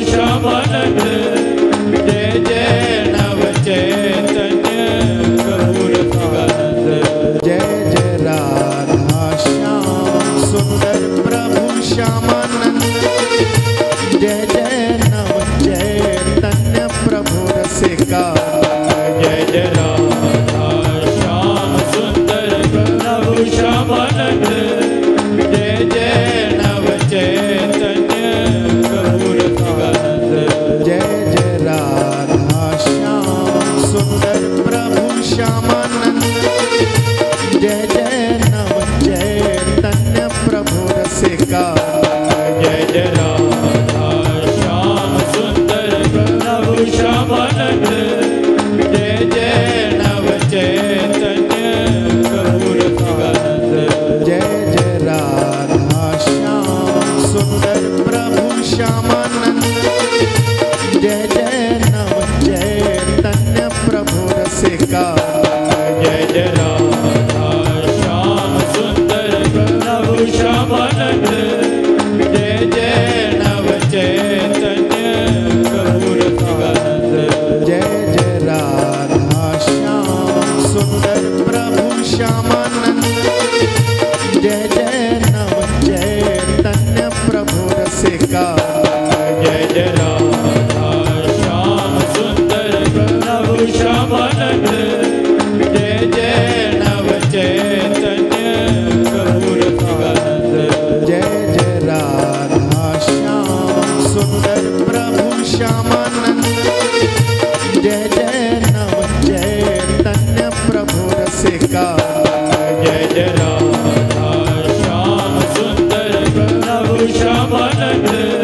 श्यामानंद जय जय नव चैतन्य प्रभु रसिकानंद जय जय राधा श्याम सुंदर प्रभु श्यामानंद जय जय नव चैतन्य प्रभु रसिकानंद जय जय राधा श्याम सुंदर प्रभु श्यामानंद जय जय नव चैतन्य प्रभु रसिकानंद जय जय राधा श्याम सुंदर प्रभु श्यामानंद जय जय नव चैतन्य प्रभु रसिकानंद जय जय राधा श्याम सुंदर प्रभु श्यामानंद जय जय नव चैतन्य प्रभु रसिकानंद जय जय राधा श्याम सुंदर प्रभु श्यामानंद जय जय नव चैतन्य प्रभु रसिकानंद जय जय राधा श्याम सुंदर प्रभु श्यामानंद जय जय नव चैतन्य प्रभु रसिकानंद जय जय राधा श्याम सुंदर प्रभु श्यामानंद जय जय नव चैतन्य प्रभु रसिकानंद जय जय राधा श्याम सुंदर प्रभु श्यामानंद जय जय नव चैतन्य प्रभु रसिकानंद जय जय राधा श्याम सुंदर प्रभु श्यामानंद जय जय नव चैतन्य प्रभु रसिकानंद जय जय राधा श्याम सुंदर प्रभु श्यामानंद